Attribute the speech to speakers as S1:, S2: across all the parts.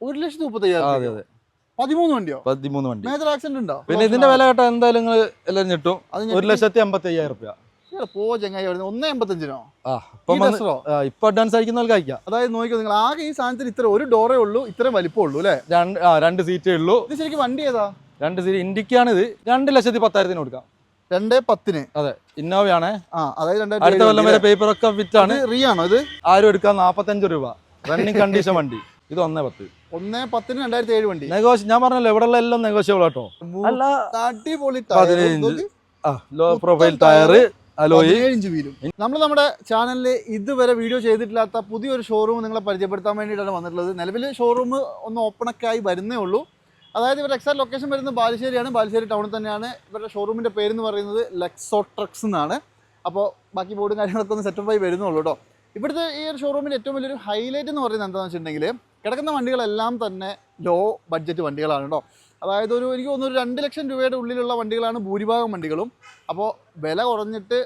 S1: 1,35,000. 13 വണ്ടിയോ?
S2: 13 വണ്ടി.
S1: Major accident ഉണ്ടോ?
S2: പിന്നെ ഇതിന്റെ വില കേട്ടാ എന്തായാലും നിങ്ങൾ എല്ലാം ഞെട്ടും. 1,85,000 രൂപ.
S1: പോ ചങ്ങായി 1,85,000നോ?
S2: ഇപ്പൊ അഡ്വാൻസ് അയക്കുന്നവർക്ക് അയക്കാം.
S1: അതായത് നോക്കിയോ, നിങ്ങൾ ആകെ ഈ സാധനത്തിന് ഇത്ര ഒരു ഡോറേ ഉള്ളൂ, ഇത്രയും വലിപ്പം ഉള്ളൂ അല്ലേ?
S2: 2 സീറ്റേ ഉള്ളൂ.
S1: ഇത് ശരിക്കും വണ്ടി ഏതാ?
S2: 2 സീറ്റ് ഇൻഡിക്കാണ്. ഇത് 2,10,000 കൊടുക്കാം.
S1: 2,10,000.
S2: അതെ, ഇന്നോവയാണ്.
S1: അതായത്
S2: അടുത്ത കൊല്ലം വരെ പേപ്പർ ഒക്കെ ഫിറ്റാണ്.
S1: റിയാണോ ഇത്?
S2: ആരും എടുക്കാൻ 45 രൂപ റണ്ണിങ് കണ്ടീഷൻ വണ്ടി. ഇത് 1,10,000.
S1: 1,10,000 2007 വണ്ടി.
S2: ഞാൻ പറഞ്ഞല്ലോ ഇവിടെയുള്ള എല്ലാം നെഗോഷ്യബിൾ കേട്ടോ.
S1: അല്ല, അടിപൊളി
S2: 15 low profile tyre, alloy
S1: 17 inch വീലും. നമ്മൾ നമ്മുടെ ചാനലിൽ ഇതുവരെ വീഡിയോ ചെയ്തിട്ടില്ലാത്ത പുതിയൊരു ഷോറൂം നിങ്ങളെ പരിചയപ്പെടുത്താൻ വേണ്ടിയിട്ടാണ് വന്നിട്ടുള്ളത്. നിലവിൽ ഷോറൂം ഒന്ന് ഓപ്പണൊക്കെ ആയി വരുന്നേ ഉള്ളൂ. അതായത് ഇവരുടെ എക്സാക്ട് ലൊക്കേഷൻ വരുന്നത് ബാലുശ്ശേരിയാണ്. ബാലുശ്ശേരി ടൗണിൽ തന്നെയാണ്. ഇവരുടെ ഷോറൂമിൻ്റെ പേരെന്ന് പറയുന്നത് ലക്സോട്രക്സ് എന്നാണ്. അപ്പോൾ ബാക്കി ബോർഡും കാര്യങ്ങളൊക്കെ ഒന്ന് സെറ്റപ്പായി വരുന്നുള്ളൂ കേട്ടോ. ഇവിടുത്തെ ഈ ഒരു ഷോറൂമിൻ്റെ ഏറ്റവും വലിയൊരു ഹൈലൈറ്റ് എന്ന് പറയുന്നത് എന്താണെന്ന് വെച്ചിട്ടുണ്ടെങ്കിൽ കിടക്കുന്ന വണ്ടികളെല്ലാം തന്നെ ലോ ബഡ്ജറ്റ് വണ്ടികളാണ് കേട്ടോ. അതായത് എനിക്ക് തോന്നുന്നു 2 ലക്ഷം രൂപയുടെ ഉള്ളിലുള്ള വണ്ടികളാണ് ഭൂരിഭാഗം വണ്ടികളും. അപ്പോൾ വില കുറഞ്ഞിട്ട്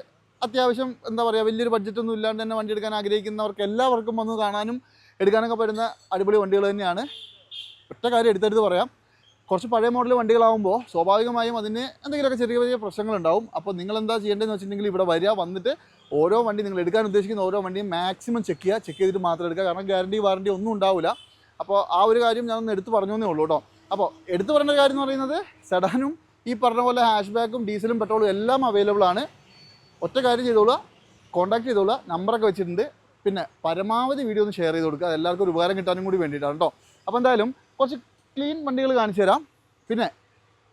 S1: അത്യാവശ്യം എന്താ പറയുക, വലിയൊരു ബഡ്ജറ്റൊന്നും ഇല്ലാണ്ട് തന്നെ വണ്ടി എടുക്കാൻ ആഗ്രഹിക്കുന്നവർക്ക് എല്ലാവർക്കും വന്ന് കാണാനും എടുക്കാനൊക്കെ പറ്റുന്ന അടിപൊളി വണ്ടികൾ തന്നെയാണ്. ഒറ്റ കാര്യം എടുത്തെടുത്ത് പറയാം, കുറച്ച് പഴയ മോഡൽ വണ്ടികളാകുമ്പോൾ സ്വാഭാവികമായും അതിന് എന്തെങ്കിലുമൊക്കെ ചെറിയ ചെറിയ പ്രശ്നങ്ങളുണ്ടാവും. അപ്പോൾ നിങ്ങൾ എന്താ ചെയ്യേണ്ടതെന്ന് വെച്ചിട്ടുണ്ടെങ്കിൽ ഇവിടെ വന്നിട്ട് ഓരോ വണ്ടി നിങ്ങൾ എടുക്കാൻ ഉദ്ദേശിക്കുന്ന ഓരോ വണ്ടിയും മാക്സിമം ചെക്ക് ചെയ്തിട്ട് മാത്രം എടുക്കുക. കാരണം ഗ്യാരണ്ടി വാറണ്ടി ഒന്നും ഉണ്ടാവില്ല. അപ്പോൾ ആ ഒരു കാര്യം ഞാനൊന്ന് എടുത്ത് പറഞ്ഞേ ഉള്ളൂ കേട്ടോ. അപ്പോൾ എടുത്തു പറയേണ്ട കാര്യം എന്ന് പറയുന്നത് സെഡാനും ഈ പറഞ്ഞ പോലെ ഹാഷ് ബാക്കും ഡീസലും പെട്രോളും എല്ലാം അവൈലബിൾ ആണ്. ഒറ്റ കാര്യം ചെയ്തോളുക, കോൺടാക്ട് ചെയ്തോളുക, നമ്പറൊക്കെ വെച്ചിട്ടുണ്ട്. പിന്നെ പരമാവധി വീഡിയോ ഒന്ന് ഷെയർ ചെയ്ത് കൊടുക്കുക, എല്ലാവർക്കും ഒരു ഉപകാരം കിട്ടാനും കൂടി വേണ്ടിയിട്ടാണ് കേട്ടോ. അപ്പോൾ എന്തായാലും കുറച്ച് ക്ലീൻ വണ്ടികൾ കാണിച്ചു തരാം. പിന്നെ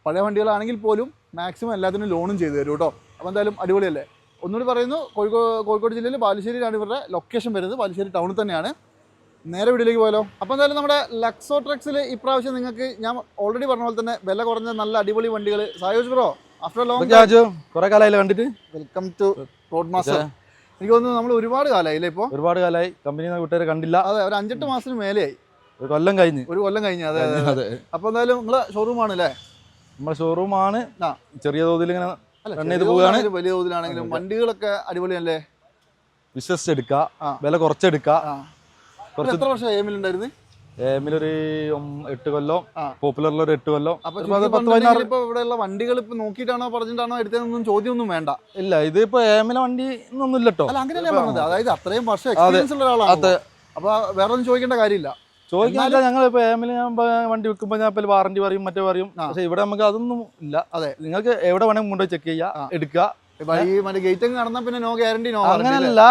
S1: പഴയ വണ്ടികളാണെങ്കിൽ പോലും മാക്സിമം എല്ലാത്തിനും ലോണും ചെയ്തു തരും കേട്ടോ. അപ്പോൾ എന്തായാലും അടിപൊളിയല്ലേ. ഒന്നുകൂടി പറയുന്നു, കോഴിക്കോട് ജില്ലയിൽ ബാലുശ്ശേരിയിലാണ് ഇവരുടെ ലൊക്കേഷൻ വരുന്നത്. ബാലുശ്ശേരി ടൗണിൽ തന്നെയാണ്. നേരെ വീട്ടിലേക്ക് പോയാലോ. അപ്പോൾ എന്തായാലും നമ്മുടെ ലക്സോട്രക്സിൽ ഇപ്രാവശ്യം നിങ്ങൾക്ക് ഞാൻ ഓൾറെഡി പറഞ്ഞ പോലെ തന്നെ വില കുറഞ്ഞ നല്ല അടിപൊളി വണ്ടികൾ. സായോജ് ബ്രോ, ആഫ്റ്റർ ലോങ്
S2: കുറെ കാലമായില്ല കണ്ടിട്ട്.
S1: Welcome to road master. എനിക്ക് തോന്നുന്നു നമ്മൾ ഒരുപാട് കാലമായില്ലേ? ഇപ്പോൾ ഒരുപാട്
S2: കാലമായി കമ്പനി കൂട്ടുകാരെ കണ്ടില്ല.
S1: അതെ, ഒരു 5-8 മാസത്തിന് മേലെയായി.
S2: ഒരു കൊല്ലം കഴിഞ്ഞ്.
S1: അതെ അതെ. അപ്പോൾ എന്തായാലും നിങ്ങളെ ഷോറൂമാണ് അല്ലേ?
S2: നമ്മുടെ ഷോറൂമാണ്. ചെറിയ തോതിൽ ഇങ്ങനെ
S1: വലിയ തോതിലാണെങ്കിലും വണ്ടികളൊക്കെ അടിപൊളിയല്ലേ?
S2: വിശ്വസിച്ചെടുക്കുക, വില കുറച്ചെടുക്കുക.
S1: എത്ര വർഷം എമ്മിലുണ്ടായിരുന്നു?
S2: എമ്മിലൊരു 8 കൊല്ലം, പോപ്പുലറിലൊരു 8 കൊല്ലം.
S1: ഇപ്പൊ ഇവിടെയുള്ള വണ്ടികൾ ഇപ്പൊ നോക്കിയിട്ടാണോ പറഞ്ഞിട്ടാണോ എടുത്തതെന്നൊന്നും ചോദ്യമൊന്നും വേണ്ട.
S2: ഇല്ല, ഇത് ഇപ്പൊ എമ്മിലെ വണ്ടി ഒന്നും ഇല്ലട്ടോ.
S1: അല്ല, അങ്ങനെയല്ലേ പറഞ്ഞത്. അതായത് അത്രയും വർഷം എക്സ്പീരിയൻസ് ഉള്ള ഒരാളാണ്. അപ്പൊ വേറെ ഒന്നും ചോദിക്കേണ്ട കാര്യമില്ല.
S2: ചോദിക്കാനില്ല. ഞങ്ങൾ ഇപ്പൊ എമ്മിൽ ഞാൻ വണ്ടി വെക്കുമ്പോൾ ഞാൻ ഇപ്പൊ വാറണ്ടി പറയും, മറ്റേ പറയും. പക്ഷെ ഇവിടെ നമുക്ക് അതൊന്നും ഇല്ല. അതെ, നിങ്ങൾക്ക് എവിടെ വേണമെങ്കിൽ കൊണ്ടുപോയി ചെക്ക് ചെയ്യുക, എടുക്കുക.
S1: ഗേറ്റ് നടന്നാൽ പിന്നെ നോ ഗ്യാരണ്ടി നോ.
S2: അങ്ങനല്ല,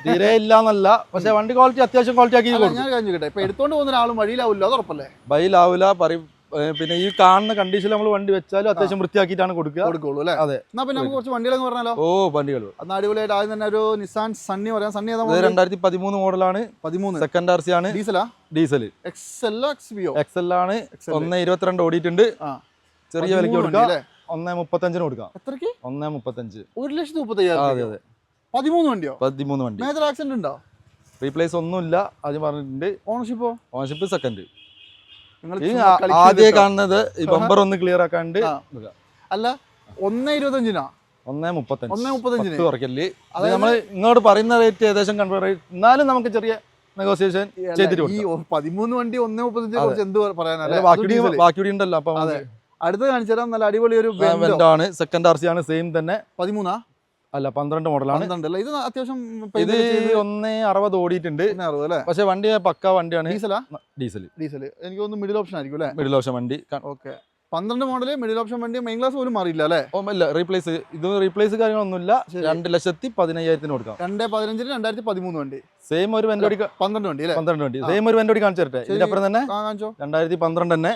S2: തീരെ ഇല്ല എന്നല്ല. പക്ഷെ വണ്ടി ക്വാളിറ്റി അത്യാവശ്യം ക്വാളിറ്റി ആക്കി
S1: ഞാൻ കഴിഞ്ഞിട്ടെ. ഇപ്പൊ എടുത്തോണ്ട് പോകുന്ന ഒരാളും വഴിയിലാവില്ല, അത് ഉറപ്പല്ലേ?
S2: വഴിയിലാവില്ല പറയും. പിന്നെ ഈ കാണുന്ന കണ്ടീഷനിൽ നമ്മൾ വണ്ടി വെച്ചാലും അത്യാവശ്യം വൃത്തിയാക്കിയിട്ടാണ് കൊടുക്കുള്ളൂ അല്ലേ? അതെ. എന്നാ പിന്നെ നമുക്ക് കുറച്ച് വണ്ടികളെന്ന് പറഞ്ഞാലോ? ഓ, വണ്ടികൾ അന്ന് അടിപൊളിയായിട്ട്. ആദ്യം തന്നെ ഒരു നിസാൻ സണ്ണി പറയാം. സണ്ണി 2013 മോഡലാണ്. 13 സെക്കൻഡ് RC ആണ്. ഡീസൽ XL ആണ്. 1.22 ഓടിയിട്ടുണ്ട്. ചെറിയ വിലക്ക് കൊടുക്കാം. 1.35 കൊടുക്കാം. എത്രക്ക്? 1.35. 1,35,000. അതെ അതെ. 13 വണ്ടിയോ? 13 വണ്ടി. മേജർ ആക്സിഡന്റ് ഉണ്ടോ? റീപ്ലേസ് ഒന്നുമില്ല, ആദ്യം പറഞ്ഞിട്ടുണ്ട്. Ownership second. ആദ്യം കാണുന്നത് ഈ ബമ്പർ ഒന്ന് ക്ലിയർ ആക്കാണ്ട്. അല്ല, 1.25 1.35 കുറയ്ക്കല്ലേ? അത് നമ്മൾ ഇങ്ങോട്ട് പറയുന്ന റേറ്റ് ഏകദേശം കൺവേർ ചെയ്ത് എന്നാലും നമുക്ക് ചെറിയ നെഗോസിയേഷൻ ചെയ്തിട്ട് 13 വണ്ടി 1.35 എന്ത് പറയാനല്ലേ? ബാക്കി ഉണ്ടല്ലോ. അപ്പൊ അടുത്ത് കാണിച്ചു തരാം. നല്ല അടിപൊളി ഒരു ആണ്. സെക്കൻഡ് RC ആണ്. സെയിം തന്നെ. 13 അല്ല 12 മോഡലാണ്. ഇത് അത്യാവശ്യം ഇത് 1.60 ഓടിയിട്ടുണ്ട്. പക്ഷെ വണ്ടി പക്ക വണ്ടിയാണ്. ഡീസൽ എനിക്ക് തോന്നുന്നു മിഡിൽ ഓപ്ഷൻ ആയിരിക്കും അല്ലേ? മിഡിൽ ഓപ്ഷൻ വണ്ടി. ഓക്കെ. 12 മോഡല് മിഡിൽ ഓപ്ഷൻ വണ്ടി. മെയിൻ ക്ലാസ് പോലും മാറിയില്ല അല്ലേ? ഇല്ല, റീപ്ലേസ്. ഇത് റീപ്ലേസ് കാര്യങ്ങളൊന്നുമില്ല. 2,15,000 കൊടുക്കാം. 2.15 2013 വണ്ടി. സെയിം ഒരു വണ്ടി 12 വണ്ടി അല്ലേ? 12 വണ്ടി. സെയിം ഒരു വണ്ടി കാണിച്ചു തരട്ടെ. ഇതിന്റെ അപ്പുറം തന്നെ 2012 തന്നെ.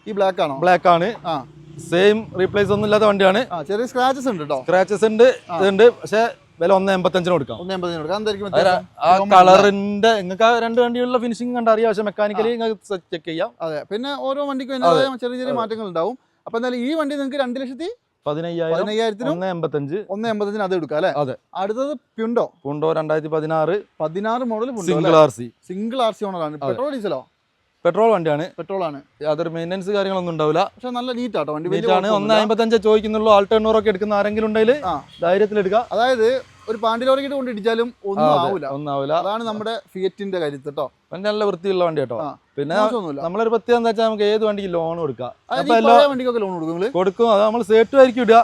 S2: ഈ ബ്ലാക്ക് ആണോ? ബ്ലാക്ക് ആണ്. സെയിം റീപ്ലേസ് ഒന്നും ഇല്ലാത്ത വണ്ടിയാണ്. ചെറിയ സ്ക്രാച്ചസ് ഉണ്ട് കേട്ടോ. സ്ക്രാച്ചസ് ഉണ്ട്. പക്ഷെ വില 1.85 കൊടുക്കാം. 1.85 കൊടുക്കാം. ആ കളറിന്റെ നിങ്ങൾക്ക് ആ 2 വണ്ടിയുള്ള ഫിനിഷിംഗ് കണ്ട് അറിയാം. പക്ഷെ മെക്കാനിക്കലി നിങ്ങൾക്ക് ചെക്ക് ചെയ്യാം. അതെ. പിന്നെ ഓരോ വണ്ടിക്കും ചെറിയ ചെറിയ മാറ്റങ്ങൾ ഉണ്ടാവും. അപ്പൊ എന്തായാലും ഈ വണ്ടി നിങ്ങൾക്ക് 2,15,000 1.85 അത് എടുക്കാം അല്ലെ? അതെ. അടുത്തത് പ്യുണ്ടോ 2016 മോഡൽ സിംഗിൾ RC ഓണറാണ്. പെട്രോൾ ഡീസലോ? പെട്രോൾ വണ്ടിയാണ്. പെട്രോളാണ്. യാതൊരു മെയിൻ്റെനൻസ് കാര്യങ്ങളൊന്നും ഉണ്ടാവില്ല. പക്ഷെ നല്ല നീറ്റ് ആട്ടോ വണ്ടി. 1.55 ചോദിക്കുന്നുള്ളൂ. ആൾട്ടർനൂറൊക്കെ എടുക്കുന്ന ആരെങ്കിലും ഉണ്ടെങ്കിൽ ധൈര്യത്തിൽ എടുക്കുക. അതായത്
S1: ഒരു പാണ്ടിലോറിക്കിട്ട് കൊണ്ട് ഇടിച്ചാലും ഒന്നും ആവില്ല. അതാണ് നമ്മുടെ ഫിയറ്റിന്റെ കരുത്ത് കേട്ടോ.
S2: നല്ല വൃത്തിയുള്ള വണ്ടി കേട്ടോ. പിന്നെ നമ്മളൊരു പ്രത്യേകത എന്താ വെച്ചാൽ നമുക്ക് ഏത് വണ്ടിക്ക് ലോൺ കൊടുക്കാം.
S1: വണ്ടിക്കൊക്കെ ലോൺ
S2: കൊടുക്കും. അത് നമ്മൾ സേട്ടു ആയിരിക്കും ഇടുക.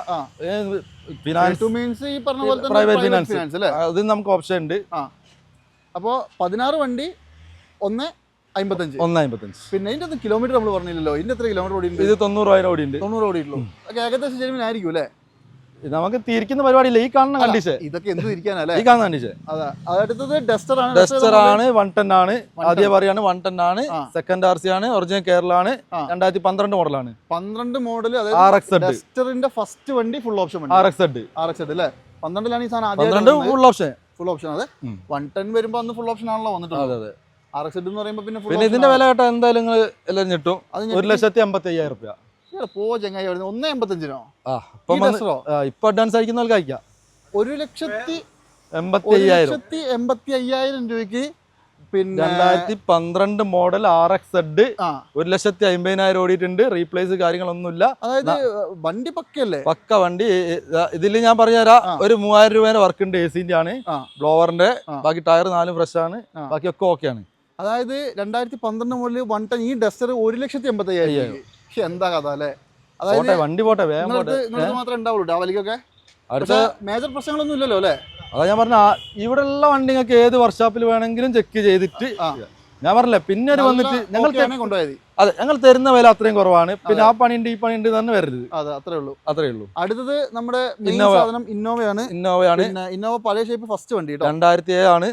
S1: പ്രൈവറ്റ് ഫിനാൻസ് അല്ലേ,
S2: അത് നമുക്ക് ഓപ്ഷൻ ഉണ്ട്.
S1: അപ്പോ 16 വണ്ടി 1.55. പിന്നെ ഇതിന്റെ കിലോമീറ്റർ നമ്മൾ പറഞ്ഞില്ലല്ലോ. ഇതിന്റെ എത്ര കിലോമീറ്റർ ഓടി? ഇത്
S2: 90,000 ഓടിയുണ്ട്.
S1: 90 ഓടിയുള്ളൂ. ഏകദേശം ജെനുവിനായിരിക്കും അല്ലേ?
S2: നമുക്ക് തിരിക്കുന്ന പരിപാടിയില്ല. ഈ കാണുന്ന കണ്ടീഷൻ
S1: ഇതൊക്കെ എന്ത് തിരിക്കാനല്ലേ?
S2: ഈ കാണുന്ന കണ്ടീഷൻ.
S1: അടുത്തത് ഡസ്റ്റർ ആണ്.
S2: 110 ആണ്. ആദ്യം പറയാണ് 110 ആണ്. സെക്കൻഡ് RC ആണ്. ഒറിജിനൽ കേരള ആണ്. 2012 മോഡലാണ്. 12 മോഡൽ. ഡസ്റ്ററിന്റെ ഫസ്റ്റ് വണ്ടി ഫുൾ ഓപ്ഷൻ വണ്ടി RXZ അല്ലേ? 12ലാണ് ഈ സാധനം ആദ്യം ഫുൾ ഓപ്ഷൻ. അതെ 110 വരുമ്പോ അന്ന് ഫുൾ ഓപ്ഷൻ ആണല്ലോ വന്നിട്ടുള്ളത്. RXZ എന്ന് പറയുമ്പോ പിന്നെ ഇതിന്റെ വില കേട്ടാ എന്തായാലും നിങ്ങൾ എല്ലാം ഞെട്ടും. 1,85,000 രൂപ.
S1: പോ ചങ്ങായി 1.85-നോ?
S2: ഇപ്പൊ അഡ്വാൻസ് അയക്കുന്നവർക്ക് അയക്കാം.
S1: 1,85,000 രൂപയ്ക്ക്. പിന്നെ
S2: 2012 മോഡൽ RXZ 1,50,000 ഓടിയിട്ടുണ്ട്. റീപ്ലേസ് കാര്യങ്ങളൊന്നുമില്ല.
S1: അതായത് വണ്ടി പക്കല്ലേ?
S2: പക്ക വണ്ടി. ഇതിൽ ഞാൻ പറഞ്ഞുതരാം, ഒരു 3,000 രൂപേന്റെ വർക്ക് ഉണ്ട്. AC-ന്റെ ആണ്, ബ്ലോവറിന്റെ. ബാക്കി ടയർ 4 ഫ്രഷ് ആണ്. ബാക്കി ഒക്കെ ഓക്കെ ആണ്.
S1: അതായത് 2012 മോഡൽ 110. ഈ ഡസ്റ്റർ 1,85,000. എന്താ കഥ അല്ലേ?
S2: അതായത് വണ്ടി പോട്ടെ
S1: മാത്രമേ ഉണ്ടാവുള്ളൂ ഡാവലിക്കൊക്കെ. അടുത്ത മേജർ പ്രശ്നങ്ങളൊന്നും ഇല്ലല്ലോ അല്ലേ?
S2: അതാ ഞാൻ പറഞ്ഞ ഇവിടെ ഉള്ള വണ്ടി നിങ്ങൾക്ക് ഏത് വർക്ക്ഷോപ്പിൽ വേണമെങ്കിലും ചെക്ക് ചെയ്തിട്ട് ഞാൻ പറഞ്ഞില്ലേ. പിന്നെ ഒരു വന്നിട്ട്
S1: കൊണ്ടുപോയത്
S2: അതെ, ഞങ്ങൾ തരുന്ന വില അത്രയും കുറവാണ്. പിന്നെ ആ പണിയുണ്ട് ഈ പണിയുണ്ട് തന്നെ വരരുത്.
S1: അതെ, അത്രേ ഉള്ളൂ.
S2: അടുത്തത്
S1: നമ്മുടെ ഇന്നോവയാണ്. ഇന്നോവ പഴയ ഷേപ്പ് ഫസ്റ്റ് വണ്ടി
S2: 2007 ആണ്.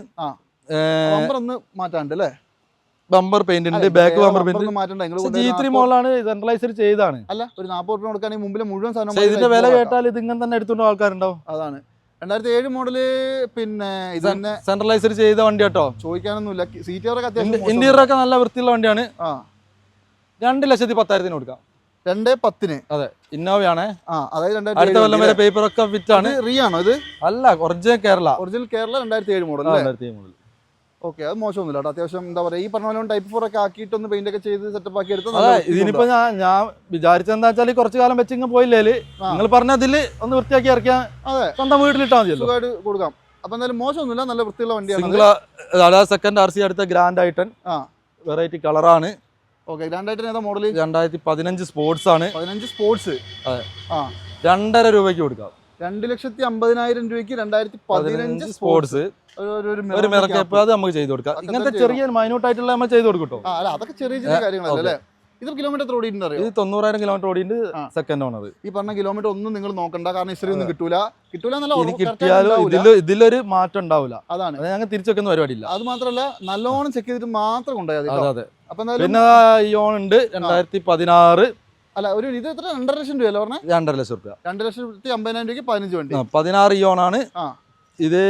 S1: ഒന്ന് മാറ്റാണ്ട് അല്ലേ?
S2: ബമ്പർ പെയിന്റ് ഉണ്ട്. ബാക്ക് ബമ്പർ പെയിന്റ് G3 മോഡലാണ്. സെൻട്രലൈസർ ചെയ്താണ്.
S1: അല്ല, ഒരു 40 രൂപ കൊടുക്കുകയാണെങ്കിൽ മുമ്പിൽ മുഴുവൻ സാധനം.
S2: ഇതിന്റെ വില കേട്ടാൽ ഇത് ഇങ്ങനെ തന്നെ എടുത്തുകൊണ്ട് ആൾക്കാരുണ്ടാവും.
S1: അതാണ് 2007 മോഡല്. പിന്നെ ഇതിന്റെ
S2: സെൻട്രലൈസർ ചെയ്ത വണ്ടി കേട്ടോ.
S1: ചോദിക്കാനൊന്നുമില്ല. സീറ്റൊക്കെ അത്യാവശ്യം
S2: ഇന്റീരിയറൊക്കെ നല്ല വൃത്തിയുള്ള വണ്ടിയാണ്. 2,10,000 കൊടുക്കാം.
S1: 2.10.
S2: അതെ, ഇന്നോവയാണ്.
S1: അതായത്
S2: അടുത്ത കൊല്ലം വരെ പേപ്പർ ഒക്കെ ഫിറ്റ് ആണ്.
S1: ആണോ ഇത്?
S2: അല്ല, ഒറിജിനൽ കേരള
S1: 2007 മോഡൽ. ഓക്കെ, അത് മോശമൊന്നുമില്ല കേട്ടോ. അത്യാവശ്യം എന്താ പറയാ, ഈ പറഞ്ഞ പോലെ Type 4 ഒക്കെ ആക്കിയിട്ട് ഒന്ന് പെയിന്റ് ഒക്കെ ചെയ്ത് സെറ്റപ്പ് ആക്കി എടുത്ത്.
S2: ഇതിനിപ്പോ ഞാൻ വിചാരിച്ചെന്താ വെച്ചാൽ കുറച്ചു കാലം വെച്ചിങ്ങ് പോയില്ലേ, നിങ്ങൾ പറഞ്ഞതില് ഒന്ന് വൃത്തിയാക്കി ഇറക്കിയാൽ സ്വന്തം വീട്ടിലിട്ടാൽ മതി,
S1: സുഖമായിട്ട് കൊടുക്കാം. അപ്പൊ എന്തായാലും മോശമൊന്നുമില്ല, നല്ല വൃത്തിയുള്ള വണ്ടിയാണ്.
S2: സെക്കൻഡ് RC അടുത്ത ഗ്രാൻഡ് ഐട്ടൺ വെറൈറ്റി കളറാണ്.
S1: ഓക്കെ, ഗ്രാൻഡ് ഐട്ടൺ ഏതാ മോഡൽ?
S2: 2015 സ്പോർട്സ് ആണ്.
S1: 15 സ്പോർട്സ്.
S2: അതെ, 2.5 രൂപയ്ക്ക് കൊടുക്കാം.
S1: 2,50,000 രൂപയ്ക്ക് 2015 സ്പോർട്സ്.
S2: ഒരു മിറക്കേപ്പ് അത് നമുക്ക് ചെയ്ത് കൊടുക്കാം. ഇങ്ങനത്തെ ചെറിയ മൈന്യൂട്ട് ആയിട്ടുള്ള നമ്മൾ ചെയ്ത് കൊടുക്കട്ടോ.
S1: അതൊക്കെ ചെറിയ ചെറിയ കാര്യങ്ങളല്ലേ. ഇത് കിലോമീറ്റർ ഓടിയിട്ടുണ്ട് അറിയോ?
S2: ഇത് 90,000 കിലോമീറ്റർ ഓടിയിട്ട് സെക്കൻഡ് ഓണർ.
S1: ഈ പറഞ്ഞ കിലോമീറ്റർ ഒന്നും നിങ്ങൾ നോക്കണ്ട, കാരണം ഇസ്ത്രീ ഒന്നും കിട്ടിയാലും
S2: ഇതിലൊരു മാറ്റം ഉണ്ടാവില്ല.
S1: അതാണ്
S2: ഞങ്ങൾ തിരിച്ചെക്കുന്ന പരിപാടിയില്ല.
S1: അത് മാത്രമല്ല, നല്ലോണം ചെക്ക് ചെയ്തിട്ട് മാത്രം കൊണ്ടുപോയത്.
S2: അതെ. പിന്നെ ഈ ഓൺ ഉണ്ട് 2016.
S1: അല്ല, ഒരു ഇത് എത്ര? 2.5 ലക്ഷം രൂപ പറഞ്ഞ? 2.5 ലക്ഷം രൂപ. 2,50,000 രൂപയ്ക്ക് 15 വണ്ടി.
S2: 16 ഈ ഓണാണ്. ഇത്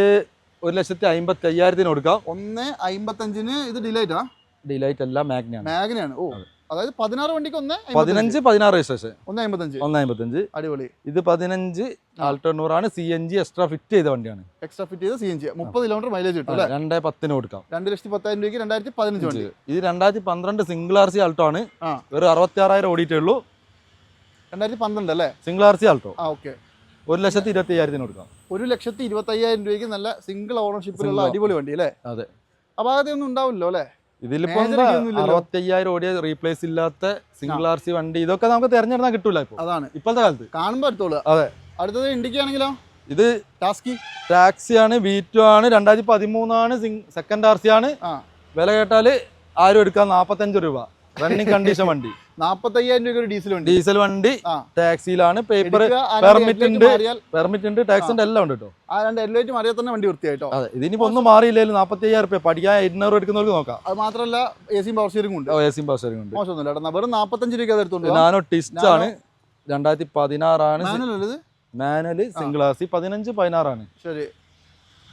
S2: 1,55,000 കൊടുക്കാം.
S1: 1.55 ഇത് ഡിലൈറ്റ്
S2: അല്ല, മാഗ്നയാണ്.
S1: ഓ, അതായത് 16 വണ്ടിക്ക്
S2: 15-16 രജിസ്ട്രേഷൻ
S1: 1.55. അടിപൊളി.
S2: ഇത് 15 ആൾട്ടർനൂറാണ്. CNG എക്സ്ട്രാ ഫിറ്റ് ചെയ്ത വണ്ടിയാണ്.
S1: എക്സ്ട്രാ ഫിറ്റ് ചെയ്ത CNG 30 കിലോമീറ്റർ മൈലേജ് കിട്ടും.
S2: 2.10 കൊടുക്കാം.
S1: 2,10,000 രൂപയ്ക്ക് 2015 വണ്ടി.
S2: ഇത് 2012 സിംഗിൾ RC ആൾട്ടോ ആണ്. ഒരു 66,000 ഓടിയിട്ടേ ഉള്ളൂ.
S1: 2012 അല്ലേ
S2: സിംഗിൾ RC ആൾട്ടോ?
S1: ഓക്കെ.
S2: 1,20,000 കൊടുക്കാം.
S1: 1,20,000 രൂപയ്ക്ക് നല്ല സിംഗിൾ ഓണർഷിപ്പിലുള്ള അടിപൊളി വണ്ടി അല്ലേ?
S2: അതെ.
S1: അപ്പൊ അതൊന്നും ഉണ്ടാവില്ലോ അല്ലേ?
S2: ഇതിലിപ്പോ 65,000 ഓടിയ റീപ്ലേസ് ഇല്ലാത്ത സിംഗിൾ RC വണ്ടി ഇതൊക്കെ നമുക്ക് തെരഞ്ഞെടുത്താൽ കിട്ടൂല. ഇപ്പൊ അതാണ് ഇപ്പോഴത്തെ കാലത്ത്
S1: കാണുമ്പോ എടുത്തോളൂ.
S2: അതെ.
S1: അടുത്തത് ഇൻഡിക്കാണെങ്കിലോ?
S2: ഇത് ടാക്സി ആണ്, V2 ആണ്, 2013 ആണ്, സെക്കൻഡ് RC ആണ്. വില കേട്ടാല് ആരും എടുക്കാം 45 രൂപ. റണ്ണിങ് കണ്ടീഷൻ വണ്ടി.
S1: 45,000 രൂപ ഡീസൽ വണ്ടി.
S2: ടാക്സിയിലാണ്. പേപ്പർ പെർമിറ്റ് ഉണ്ട്, ടാക്സ് ഉണ്ട്, എല്ലാം ഉണ്ട് കേട്ടോ.
S1: ആ 2 ഹെഡ്ലൈറ്റ് മാറിയാൽ തന്നെ വണ്ടി വൃത്തിയായിട്ടോ.
S2: അതെ, ഇതിനിപ്പോ ഒന്നും മാറിയില്ലെങ്കിലും 45,000 രൂപ പഠിക്കാൻ 800 എടുക്കുന്നവർക്ക് നോക്കാം.
S1: അത് മാത്രമല്ല AC പവർ സ്റ്റിയറിംഗ് ഉണ്ട്.
S2: ഉണ്ട്.
S1: മോശമൊന്നുമില്ല. വെറും 45 രൂപ എടുത്തോണ്ട്.
S2: നാനോ ടിസ്റ്റ് ആണ്. 2016 ആണ്. മാനുവൽ സിംഗിൾ RC 15-16 ആണ്.
S1: ശരി.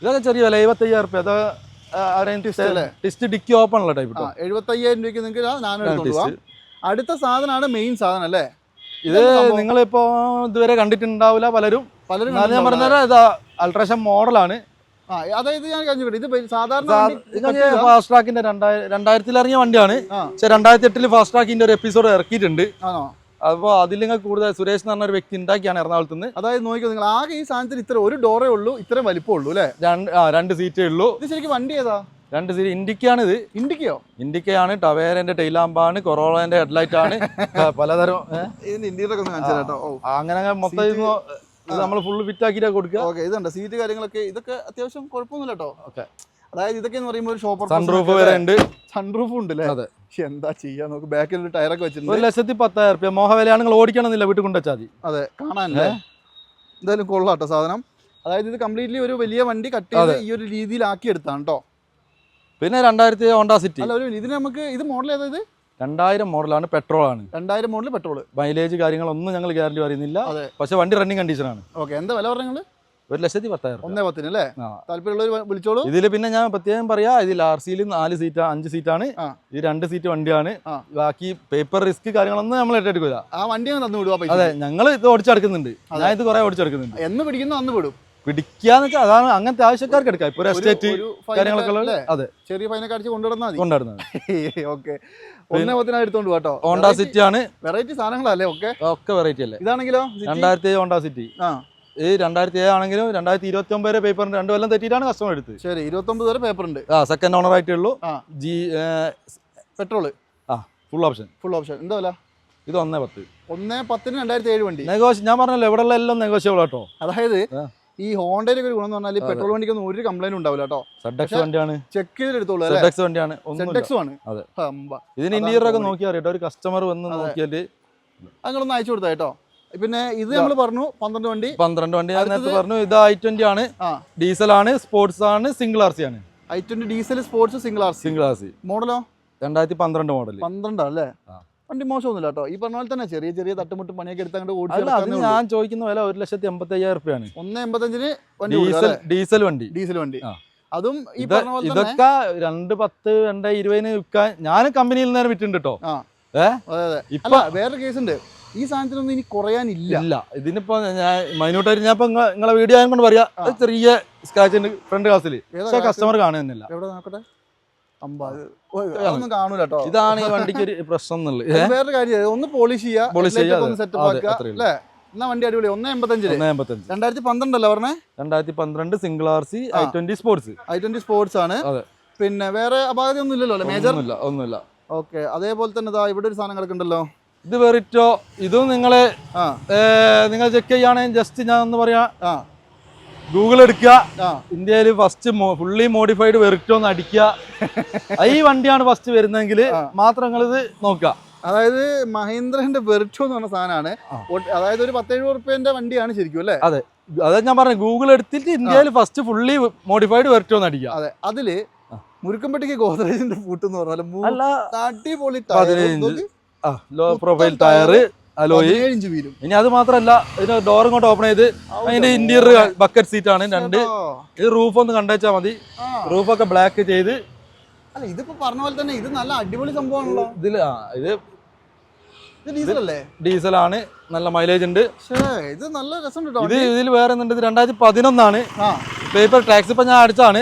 S2: ഇതൊക്കെ ചെറിയ വില 75,000 രൂപ. ടിസ്റ്റ് ഡിക്കി ഓപ്പൺ ഉള്ള ടൈപ്പ്.
S1: 75,000 രൂപയ്ക്ക് നിങ്ങൾക്ക് അടുത്ത സാധനമാണ് മെയിൻ സാധനം അല്ലേ?
S2: ഇത് നിങ്ങളിപ്പോ ഇതുവരെ കണ്ടിട്ടുണ്ടാവില്ല പലരും. ഞാൻ പറഞ്ഞാൽ ഇത് അൾട്രേഷൻ മോഡലാണ്.
S1: അതായത് ഞാൻ ഇത് സാധാരണ
S2: ഫാസ്റ്റ് ട്രാക്കിന്റെ 2000 ഇറങ്ങിയ വണ്ടിയാണ്. പക്ഷെ 2008 ഫാസ്റ്റ് ട്രാക്കിന്റെ ഒരു എപ്പിസോഡ് ഇറക്കിയിട്ടുണ്ട്. അപ്പോൾ അതിൽ നിങ്ങൾ കൂടുതൽ സുരേഷ് എന്ന് പറഞ്ഞ ഒരു വ്യക്തി ഉണ്ടാക്കിയാണ് എറണാകുളത്ത് നിന്ന്.
S1: അതായത് നോക്കിയോ നിങ്ങൾ, ആകെ ഈ സാധനത്തിന് ഇത്ര ഒരു ഡോറേ ഉള്ളൂ, ഇത്രയും വലിപ്പം ഉള്ളൂ അല്ലേ?
S2: രണ്ട് സീറ്റേ ഉള്ളൂ.
S1: ഇത് ശരിക്കും വണ്ടി ഏതാ?
S2: രണ്ട് സീറ്റ് ഇൻഡിക്കയാണ്. ഇത്
S1: ഇൻഡിക്കയോ?
S2: ഇൻഡിക്കയാണ്, ടവേരന്റെ ടൈലാമ്പാണ്, കൊറോളന്റെ ഹെഡ്ലൈറ്റ് ആണ്, പലതരം
S1: ഇതിന്റെ ഇന്റീരിയർ ഒക്കെ ഒന്ന് കാണിച്ചു തരാം കേട്ടോ.
S2: അങ്ങനെ മൊത്തം ഇത് നമ്മൾ ഫുള്ള് ഫിറ്റ് ആക്കിയിട്ടാണ് കൊടുക്കുക.
S1: ഓക്കെ, ഇതുണ്ട് സീറ്റ് കാര്യങ്ങളൊക്കെ, ഇതൊക്കെ അത്യാവശ്യം കുഴപ്പമൊന്നുമില്ല കേട്ടോ.
S2: ഓക്കെ,
S1: അതായത് ഇതൊക്കെ എന്ന് പറയുമ്പോൾ ഒരു ഷോപ്പർ
S2: സൺറൂഫ് വരെ ഉണ്ട്.
S1: സൺറൂഫ് ഉണ്ട് അല്ലേ?
S2: അതെ.
S1: എന്താ ചെയ്യാ, നമുക്ക് ബാക്കിൽ ഒരു ടയറൊക്കെ വെച്ചിട്ടുണ്ട്.
S2: 1,10,000 മോഹവിലയാണ്. നിങ്ങൾ ഓടിക്കണമെന്നില്ല, വീട്ടിൽ കൊണ്ടുവച്ചാൽ മതി.
S1: അതെ, കാണാനല്ലേ എന്തായാലും കൊള്ളാട്ടോ സാധനം. അതായത് ഇത് കംപ്ലീറ്റ്ലി ഒരു വലിയ വണ്ടി കട്ട് ചെയ്ത് ഈ ഒരു രീതിയിലാക്കി എടുത്താണ് കേട്ടോ.
S2: പിന്നെ 2000 ഹോണ്ട സിറ്റി.
S1: അല്ല, ഇതിന് നമുക്ക് ഇത് മോഡൽ ഏതായത്?
S2: 2000 മോഡലാണ്, പെട്രോൾ ആണ്.
S1: 2000 മോഡൽ പെട്രോൾ.
S2: മൈലേജ് കാര്യങ്ങളൊന്നും ഞങ്ങൾ ഗ്യാരണ്ടി പറയുന്നില്ല. പക്ഷെ വണ്ടി റണ്ണിങ് കണ്ടീഷൻ ആണ്.
S1: ഓക്കെ, എന്താ വില പറഞ്ഞത്?
S2: 1,10,000.
S1: 1,10,000 അല്ലേ? താല്പര്യമുള്ളവർ വിളിച്ചോളൂ.
S2: ഇതിൽ പിന്നെ ഞാൻ പ്രത്യേകം പറയാ, ഇതിൽ RC-യിൽ 4 സീറ്റ് 5 സീറ്റാണ്. ഈ 2 സീറ്റ് വണ്ടിയാണ്. ബാക്കി പേപ്പർ റിസ്ക് കാര്യങ്ങളൊന്നും നമ്മൾ ഏറ്റെടുക്കില്ല.
S1: ആ വണ്ടി തന്നു വിടുക.
S2: അതെ, ഞങ്ങൾ ഇത് ഓടിച്ചെടുക്കുന്നുണ്ട്. ഞാൻ ഇത് കുറെ ഓടിച്ചെടുക്കുന്നുണ്ട്.
S1: എന്ന് പിടിക്കുന്നു അന്ന് വിടും.
S2: പിടിക്കാന്ന് വെച്ചാൽ അതാണ് അങ്ങനത്തെ ആവശ്യക്കാർക്ക് എടുക്കാം. ഇപ്പൊ എസ്റ്റേറ്റ് കാര്യങ്ങളൊക്കെ. അതെ,
S1: ചെറിയ ഫൈനൊക്കെ അടിച്ച് കൊണ്ടുവരുന്നത്. ഓക്കെ, 1,10,000 എടുത്തോണ്ട് കേട്ടോ.
S2: ഹോണ്ട സിറ്റി ആണ്.
S1: വെറൈറ്റി സാധനങ്ങളല്ലേ? ഒക്കെ
S2: വെറൈറ്റി അല്ലേ?
S1: ഇതാണെങ്കിലോ
S2: 2007 ഹോണ്ട സിറ്റി. ഈ 2007 ആണെങ്കിലും 2029 വരെ പേപ്പർ 2 കൊല്ലം തെറ്റിയിട്ടാണ് കസ്റ്റമർ എടുത്തത്.
S1: ശരി, 29 വരെ പേപ്പർ ഉണ്ട്.
S2: സെക്കൻഡ് ഓണർ ആയിട്ടേ ഉള്ളൂ.
S1: Petrol
S2: full option. എന്താ വില? ഇത് 1,10,000.
S1: 1,10,000 2007 വണ്ടി.
S2: ഞാൻ പറഞ്ഞല്ലോ, ഇവിടെ എല്ലാം നെഗോഷ്യബിൾ ആട്ടോ.
S1: അതായത് ഈ ഹോണ്ടയുടെ ഒരു ഗുണം എന്ന് പറഞ്ഞാൽ പെട്രോൾ വണ്ടിക്കൊന്നും ഒരു കംപ്ലൈന്റ് ഉണ്ടാവില്ല കേട്ടോ.
S2: ZX വണ്ടിയാണ്,
S1: ചെക്ക് ചെയ്തെടുത്തോളൂ.
S2: ZX വണ്ടിയാണ്.
S1: അതെ,
S2: ഇതിന് ഇന്റീരിയർ ഒക്കെ നോക്കിയാൽ അറിയാം. ഒരു കസ്റ്റമർ വന്ന് നോക്കിയാല്
S1: അങ്ങനൊന്ന് അയച്ചു കൊടുത്താ കേട്ടോ. പിന്നെ ഇത് നമ്മൾ പറഞ്ഞു 12 വണ്ടി.
S2: ഞാൻ നേരത്തെ പറഞ്ഞു. ഇത് i20 ആണ്, ഡീസൽ ആണ്, സ്പോർട്സ് ആണ്, സിംഗിൾ RC ആണ്.
S1: i20 diesel, sports, single RC. മോഡലോ
S2: 2012 model.
S1: 12 അല്ലേ? വണ്ടി മോശമൊന്നുമില്ല കേട്ടോ. ഈ പറഞ്ഞ പോലെ തന്നെ ചെറിയ ചെറിയ തട്ടുമുട്ട് പണിയൊക്കെ എടുത്താണ്ട്
S2: ഞാൻ ചോദിക്കുന്ന വില 1,85,000 ആണ്.
S1: 1,85,000
S2: ഡീസൽ വണ്ടി.
S1: അതും
S2: ഇതൊക്കെ 2,10,000 2,20,000 വിൽക്കാൻ ഞാൻ കമ്പനിയിൽ നേരം വിറ്റിട്ടുണ്ട് കേട്ടോ.
S1: ഇപ്പൊ വേറെ കേസ് ഉണ്ട്. ഈ സാധനത്തിനൊന്നും ഇനി കുറയാനില്ല.
S2: ഇതിനിപ്പോ ഞാൻ മൈന്യൂട്ടായിട്ട് ഞാൻ നിങ്ങളെ വീഡിയോ ആയത് കൊണ്ട് പറയാ, ചെറിയ സ്ക്രാച്ച് ഉണ്ട് ഫ്രണ്ട് ഗ്ലാസ്സിൽ. പക്ഷെ കസ്റ്റമർ കാണുന്നില്ല.
S1: എവിടെ നോക്കട്ടെ? ഒന്നും കാണൂല കേട്ടോ.
S2: ഇതാണ് ഈ വണ്ടിക്ക് ഒരു പ്രശ്നം എന്നുള്ളത്.
S1: വേറൊരു കാര്യം, ഒന്ന് പോളിഷ് ചെയ്യാം, സെറ്റപ്പ് ആക്കുക അല്ലേ? എന്നാ വണ്ടി അടിപൊളി. 1,85,000. 2012 അല്ലേ പറഞ്ഞേ?
S2: 2012 single RC i20 sports.
S1: i20 sports ആണ്. പിന്നെ വേറെ അപാകത ഒന്നും ഇല്ലല്ലോ? മേജർ
S2: ഒന്നുമില്ല.
S1: ഓക്കെ, അതേപോലെ തന്നെ ഇവിടെ ഒരു സാധനം കിടക്കുന്നുണ്ടല്ലോ.
S2: ഇത് വെറിറ്റോ. ഇതും നിങ്ങൾ ചെക്ക് ചെയ്യുകയാണെങ്കിൽ ജസ്റ്റ് ഞാൻ ഒന്ന് പറയാ, ഗൂഗിൾ എടുക്കുക, ഇന്ത്യയിൽ ഫസ്റ്റ് ഫുള്ളി മോഡിഫൈഡ് വെറിറ്റോ എന്ന് അടിക്കുക. ഈ വണ്ടിയാണ് ഫസ്റ്റ് വരുന്നതെങ്കിൽ മാത്രം നിങ്ങൾ ഇത് നോക്കുക.
S1: അതായത് മഹീന്ദ്രന്റെ വെറിറ്റോ എന്ന് പറഞ്ഞ സാധനമാണ്. അതായത് ഒരു 10-70 റുപ്യന്റെ വണ്ടിയാണ് ശരിക്കും അല്ലേ?
S2: അതെ, അതായത് ഞാൻ പറഞ്ഞു, ഗൂഗിൾ എടുത്തിട്ട് ഇന്ത്യയിൽ ഫസ്റ്റ് ഫുള്ളി മോഡിഫൈഡ് വെറിറ്റോ എന്ന് അടിക്കുക.
S1: അതെ, അതില് മുരുക്കമ്പട്ടിക്ക് ഗോദ്രേജിന്റെ പൂട്ടെന്ന് പറഞ്ഞാൽ അടിപൊളി
S2: ലോ പ്രൊഫൈൽ ടയർ, അലോയ്. ഇനി അത് മാത്രല്ല, ഇതിന് ഡോർ ഇങ്ങോട്ട് ഓപ്പൺ ചെയ്ത് അതിന്റെ ഇന്റീരിയർ ബക്കറ്റ് സീറ്റ് ആണ് 2. ഇത് റൂഫ് ഒന്ന് കണ്ടുവച്ചാൽ മതി. റൂഫൊക്കെ ബ്ലാക്ക് ചെയ്ത്.
S1: അല്ല, ഇതിപ്പോ പറഞ്ഞ പോലെ തന്നെ ഇത് നല്ല അടിപൊളി സംഭവമാണല്ലോ. ഇത് ഡീസലല്ലേ?
S2: ഡീസലാണ്, നല്ല മൈലേജ് ഉണ്ട്.
S1: ഇത് നല്ല രസമുണ്ട്.
S2: ഇതിൽ വേറെ എന്തുണ്ട്? ഇത് 2011 ആണ്. പേപ്പർ ടാക്സ് ഇപ്പൊ ഞാൻ അടിച്ചാണ്.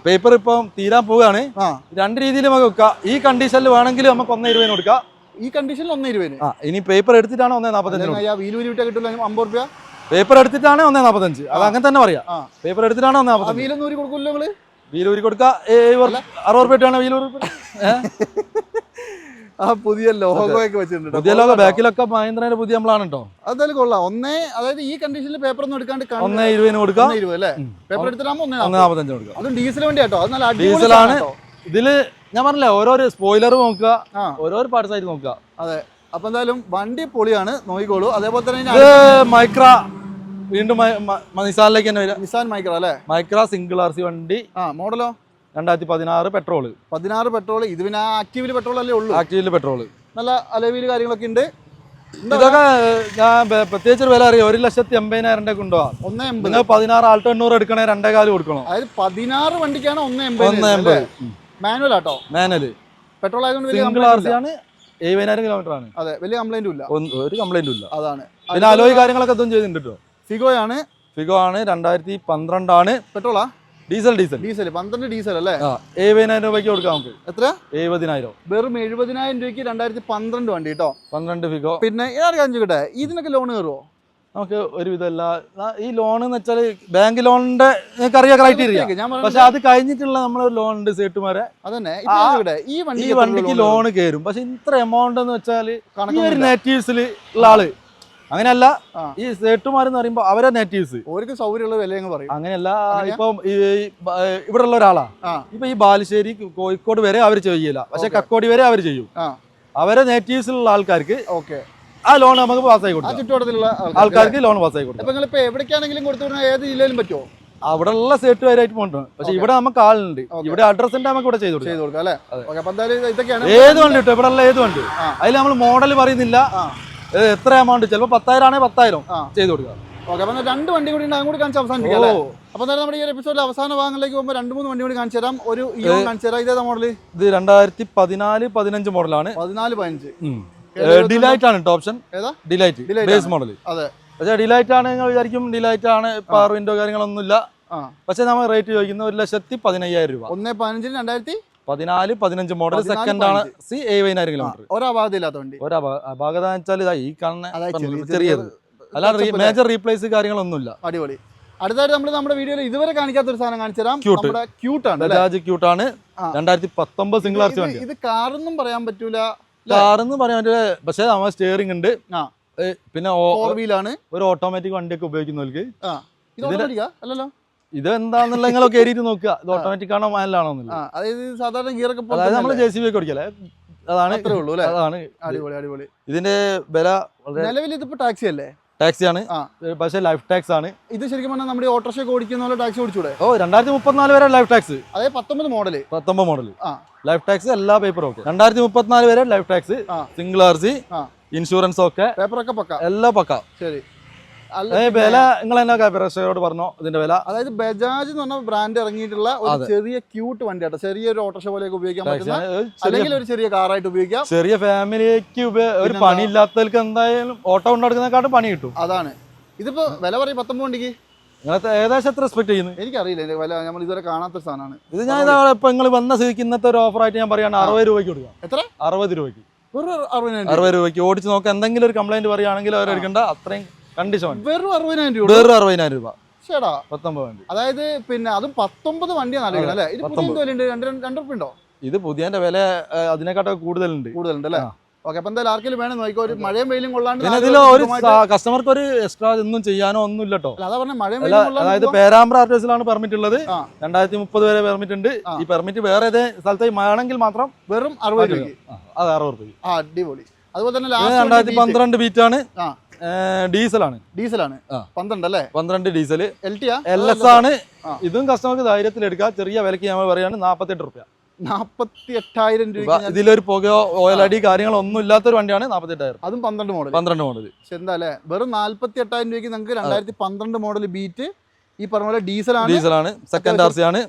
S2: പേപ്പർ ഇപ്പം തീരാൻ പോവുകയാണ്. 2 രീതിയിൽ നമുക്ക് വെക്കാം. ഈ കണ്ടീഷനിൽ വേണമെങ്കിൽ നമുക്ക് 1,20,000 കൊടുക്കാം.
S1: ഈ കണ്ടീഷനിൽ 1,20,000.
S2: ഇനി പേപ്പർ എടുത്തിട്ടാണ്
S1: 1,45,000.
S2: പേപ്പർ എടുത്തിട്ടാണ് 1,45,000. അത് അങ്ങനെ തന്നെ പറയാം. പേപ്പർ എടുത്തിട്ടാണ് 1,45,000. വീലൂരി കൊടുക്കാം. 60 രൂപ വീലൂരി.
S1: പുതിയ ലോഗോ ഒക്കെ വെച്ചിട്ടുണ്ട്.
S2: പുതിയ ലോഗോ ബാക്കിലൊക്കെ മഹീന്ദ്രന്റെ പുതിയ നമ്മളാണ് കേട്ടോ.
S1: അതായത് കൊള്ളാം. അതായത് ഈ കണ്ടീഷനിൽ പേപ്പർ ഒന്നും എടുക്കാണ്ട്
S2: 1,20,000 കൊടുക്കാം.
S1: 1,20,000 അല്ലേ? പേപ്പർ എടുത്തിട്ടാകുമ്പോൾ
S2: 1,45,000 കൊടുക്കാം.
S1: അതും ഡീസൽ വണ്ടി കേട്ടോ. അത് നല്ല
S2: ഡീസലാണ്. ഇതില് ഞാൻ പറഞ്ഞില്ലേ, ഓരോരോ സ്പോയിലർ നോക്കുക, ഓരോ പാർട്സ് ആയിട്ട് നോക്കുക.
S1: അതെ, അപ്പൊ എന്തായാലും വണ്ടി പൊളിയാണ്, നോക്കിക്കോളൂ. അതേപോലെ തന്നെ
S2: മൈക്ര, വീണ്ടും നിസാനിലേക്ക് തന്നെ വരിക.
S1: നിസാൻ മൈക്ര അല്ലേ?
S2: മൈക്ര സിംഗിൾ RC വണ്ടി.
S1: മോഡലോ
S2: 2016 പെട്രോൾ.
S1: 16 പെട്രോൾ. ഇത് പിന്നെ ആക്റ്റീവില് പെട്രോൾ അല്ലേ ഉള്ളൂ?
S2: ആക്റ്റീവില് പെട്രോൾ.
S1: നല്ല അലവില് കാര്യങ്ങളൊക്കെ ഉണ്ട്.
S2: ഇതൊക്കെ ഞാൻ പ്രത്യേകിച്ച് വില അറിയാം. 1,80,000 കൊണ്ടുപോകാം.
S1: 1,80,000.
S2: 16 ആൾട്ടോ 800 എടുക്കണേ 2,400 കൊടുക്കണം.
S1: അതായത് 16 വണ്ടിക്കാണ് 1,80,000. മാനുവൽ ആട്ടോ.
S2: മാനുവൽ.
S1: പെട്രോൾ ആയതുകൊണ്ട്
S2: സിംഗിൾ RC ആണ്. 70,000 കിലോമീറ്റർ ആണ്.
S1: അതെ, വലിയ കംപ്ലൈന്റും ഇല്ല.
S2: ഒരു കംപ്ലൈന്റും ഇല്ല.
S1: അതാണ്.
S2: പിന്നെ അലോയ് കാര്യങ്ങളൊക്കെ എന്തും ചെയ്തിട്ടുണ്ട് കേട്ടോ.
S1: ഫിഗോ ആണ്.
S2: 2012 ആണ്.
S1: പെട്രോളാ?
S2: ഡീസൽ
S1: 12 ഡീസൽ അല്ലേ?
S2: 70,000 രൂപയ്ക്ക് കൊടുക്കാം നമുക്ക്.
S1: എത്ര?
S2: 70,000.
S1: വെറും 70,000 രൂപയ്ക്ക് 2012 വണ്ടി കേട്ടോ.
S2: 12 ഫിഗോ.
S1: പിന്നെ ഏതാണ് കാണിച്ചോട്ടെ, ഇതിനൊക്കെ ലോൺ കയറുമോ?
S2: നമുക്ക് ഒരുവിധമല്ല. ഈ ലോൺ എന്ന് വെച്ചാൽ ബാങ്ക് ലോണിന്റെ അറിയാം ക്രൈറ്റീരിയ, പക്ഷെ അത് കഴിഞ്ഞിട്ടുള്ള നമ്മളെ ലോൺ ഉണ്ട് സേട്ടുമാരെ.
S1: അതന്നെ ഈ
S2: വണ്ടിക്ക് ലോൺ കയറും. പക്ഷെ ഇത്ര എമൗണ്ട് എന്ന് വെച്ചാൽ ഈ ഒരു നേറ്റീവ്സിൽ ഉള്ള ആള് അങ്ങനെയല്ല. ഈ സേട്ടുമാരെന്ന് പറയുമ്പോ അവരെ നേറ്റീവ്സ്
S1: അവർക്ക് സൗകര്യമുള്ള വിലയെന്ന് പറയും.
S2: അങ്ങനെയല്ല. ഇപ്പൊ ഇവിടെ ഉള്ള ഒരാളാ, ഇപ്പൊ ഈ ബാലുശ്ശേരി കോഴിക്കോട് വരെ അവർ ചെയ്യില്ല, പക്ഷെ കക്കോടി വരെ അവർ ചെയ്യും. അവരെ നേറ്റീവ്സിലുള്ള ആൾക്കാർക്ക് ആ ലോൺ നമുക്ക് പാസ്സായി കൊടുക്കും.
S1: ചുറ്റുവട്ടത്തിലുള്ള
S2: ആൾക്കാർക്ക് ലോൺ പാസ്സായി കൊടുക്കും.
S1: നിങ്ങളിപ്പോ എവിടേക്കാണെങ്കിലും കൊടുത്തു വിടുന്ന ഏത് ജില്ലയിലും പറ്റുമോ?
S2: അവിടെ ഉള്ള സേട്ട് വരെയായിട്ട് പോകണം. പക്ഷെ ഇവിടെ നമുക്ക് ആളുണ്ട്, ഇവിടെ അഡ്രസ് ഉണ്ട്, നമുക്ക് ഇവിടെ ചെയ്ത് കൊടുക്കാം
S1: അല്ലേ?
S2: ഏത് വണ്ടി കിട്ടും, ഇവിടെ ഉള്ള ഏത് വണ്ടി. അതിൽ നമ്മൾ മോഡൽ പറയുന്നില്ല, എത്ര എമൗണ്ട്, ചിലപ്പോൾ 10,000 ആണെങ്കിൽ 10,000 ചെയ്ത് കൊടുക്കാം.
S1: രണ്ട് വണ്ടി കൂടി അങ്ങോട്ട് കാണിച്ച് അവസാനിപ്പിക്കാം. അപ്പൊ നമ്മുടെ ഈ എപ്പിസോഡിൽ അവസാന ഭാഗങ്ങളിലേക്ക് പോകുമ്പോൾ 2-3 വണ്ടി കൂടി കാണിച്ചു തരാം. ഒരു കാണിച്ചു തരാം. ഇതേതാ മോഡൽ? ഇത്
S2: 2014-15 മോഡലാണ്.
S1: 14-15
S2: ഡിലൈറ്റ് ആണ് ഓപ്ഷൻ. Delight base model. പക്ഷേ ഡിലൈറ്റ് ആണ് നിങ്ങൾ വിചാരിക്കും ഡിലൈറ്റ് ആണ്, പവർ വിൻഡോ കാര്യങ്ങളൊന്നുമില്ല. പക്ഷെ നമ്മൾ റേറ്റ് ചോദിക്കുന്നത് 1,15,000 രൂപ.
S1: 1-15
S2: 2014-15 മോഡൽ സെക്കൻഡ് ആണ്. 70,000 കിലോമീറ്റർ.
S1: ഒരപാകതയില്ലാത്ത വണ്ടി.
S2: അപാകത വെച്ചാൽ ഈ കാണുന്ന ചെറിയത്, അല്ലാതെ മേജർ റീപ്ലേസ് കാര്യങ്ങളൊന്നുമില്ല.
S1: അടിപൊളി. അടുത്തായിട്ട് നമ്മുടെ വീഡിയോയിൽ ഇതുവരെ കാണിക്കാത്ത ഒരു സാധനം കാണിച്ചു തരാം.
S2: ക്യൂട്ട് ആണ്. 2019 സിംഗിൾ ആർച്ച് വണ്ടി.
S1: ഇത് കാറൊന്നും പറയാൻ പറ്റൂല,
S2: കാറെന്ന് പറയാൻ പറ്റില്ല. പക്ഷെ നമ്മൾ സ്റ്റിയറിംഗ് ഉണ്ട്, പിന്നെ ഒരു ഓട്ടോമാറ്റിക് വണ്ടിയൊക്കെ ഉപയോഗിക്കുന്നവർക്ക്. ഇത് എന്താന്നുള്ള നിങ്ങൾ കയറിയിട്ട് നോക്കുക, ഇത് ഓട്ടോമാറ്റിക് ആണോ മാനുവലാണോ.
S1: അതായത് സാധാരണ ഗിയറൊക്കെ
S2: അതായത് നമ്മൾ JCB ഒക്കെ ഓടിക്കല്ലേ, അതാണ്.
S1: അടിപൊളി.
S2: ഇതിന്റെ വില
S1: നിലവിൽ ഇതിപ്പോ ടാക്സി അല്ലേ?
S2: ടാക്സി ആണ്, പക്ഷേ ലൈഫ് ടാക്സ് ആണ്.
S1: ഇത് ശരിക്കും പറഞ്ഞാൽ നമ്മുടെ ഓട്ടോറിക്ഷ ഓടിക്കുന്ന പോലെ ടാക്സി ഓടിച്ചൂടെ?
S2: 2034 വരെ ലൈഫ് ടാക്സ്.
S1: അതായത് 19 മോഡൽ
S2: ലൈഫ് ടാക്സ് എല്ലാ പേപ്പറും ഒക്കെ. 2034 വരെ life tax, single RC, insurance ഒക്കെ,
S1: പേപ്പറൊക്കെ പക്ക,
S2: എല്ലാം പക്ക.
S1: ശരി.
S2: വില നിങ്ങൾ എന്നാ പ്രേക്ഷകരോട് പറഞ്ഞോ ഇതിന്റെ വില?
S1: അതായത് ബജാജ് എന്ന് പറഞ്ഞ ബ്രാൻഡ് ഇറങ്ങിയിട്ടുള്ള ഒരു ചെറിയ ക്യൂട്ട് വണ്ടിയാട്ടോ. ചെറിയൊരു ഓട്ടോറിക്ഷ പോലെയൊക്കെ ഉപയോഗിക്കാൻ പറ്റുന്ന, അല്ലെങ്കിൽ ഒരു ചെറിയ കാറായിട്ട് ഉപയോഗിക്കാം.
S2: ചെറിയ ഫാമിലിക്ക് ഒരു പണി ഇല്ലാത്തവർക്ക് എന്തായാലും ഓട്ടോ കൊണ്ടെടുക്കുന്നതിനെക്കാട്ടും പണി കിട്ടും.
S1: അതാണ്. ഇതിപ്പോ വില പറയും 19 വണ്ടിക്ക്
S2: നിങ്ങളെ ഏകദേശം എത്ര എക്സ്പെക്ട് ചെയ്യുന്നു?
S1: എനിക്കറിയില്ല ഇതിന്റെ വില, നമ്മൾ ഇതുവരെ കാണാത്ത സാധനമാണ്
S2: ഇത്. ഞാൻ ഇപ്പൊ നിങ്ങൾ വന്ന സ്ഥിതിക്ക് ഇന്നത്തെ ഒരു ഓഫർ ആയിട്ട് ഞാൻ പറയാണ് 60 രൂപയ്ക്ക് കൊടുക്കാം.
S1: എത്ര?
S2: 60 രൂപയ്ക്ക്.
S1: 60
S2: രൂപയ്ക്ക് ഓടിച്ച് നോക്കാം. എന്തെങ്കിലും ഒരു കംപ്ലൈന്റ് പറയുകയാണെങ്കിൽ അവർ എടുക്കേണ്ട അത്രയും കണ്ടീഷൻ.
S1: വെറും 60,000 രൂപ.
S2: വെറും 60,000 രൂപ.
S1: 19 വണ്ടി. അതായത് പിന്നെ അതും 19 വണ്ടിയാണ് ആലോചിക്കണം അല്ലേ? ഇത് പുതിയ വിലയുണ്ട്, 2 ഉറുപ്പിക ഉണ്ടോ?
S2: ഇത് പുതിയതിന്റെ വില അതിനെക്കാട്ടൊക്കെ കൂടുതലുണ്ട്
S1: അല്ലേ? ഓക്കെ. അപ്പൊ എന്തായാലും ആർക്കെങ്കിലും വേണം നോക്കിക്കോ. ഒരു മഴയും വെയിലും കൊള്ളാണ്ട്
S2: ഒരു കസ്റ്റമർക്ക് ഒരു എക്സ്ട്രാ ഒന്നും ചെയ്യാനോ ഒന്നും ഇല്ല കേട്ടോ.
S1: അതാ പറഞ്ഞ മഴയും വെയിലും.
S2: അതായത് പേരാമ്പ്ര ആർട്ടിസിലാണ് പെർമിറ്റ് ഉള്ളത്. 2030 വരെ പെർമിറ്റ് ഉണ്ട്. ഈ പെർമിറ്റ് വേറെ ഏത് സ്ഥലത്ത് വേണമെങ്കിൽ മാത്രം വെറും 60 രൂപ. അത് 60 രൂപ.
S1: അടിപൊളി. അതുപോലെ തന്നെ
S2: 2012 ബീറ്റാണ്. ഡീസലാണ്.
S1: 12 അല്ലേ?
S2: 12 ഡീസൽ. LS ആണ്. ഇതും കസ്റ്റമർക്ക് ധൈര്യത്തിൽ എടുക്കാം. ചെറിയ വിലക്ക് നമ്മൾ പറയാണ് 48 രൂപ.
S1: 48,000 രൂപ.
S2: ഇതിലൊരു പുകയോ ഓയിൽ അടി കാര്യങ്ങളൊന്നും ഇല്ലാത്തൊരു വണ്ടിയാണ്. 48,000.
S1: അതും 12 മോഡൽ. എന്താ അല്ലേ? വെറും 48,000 രൂപയ്ക്ക് നിങ്ങൾക്ക് 2012 മോഡൽ ബീറ്റ് ഈ പറഞ്ഞ പോലെ ഡീസലാണ്. സെക്കൻഡ് RC ആണ്.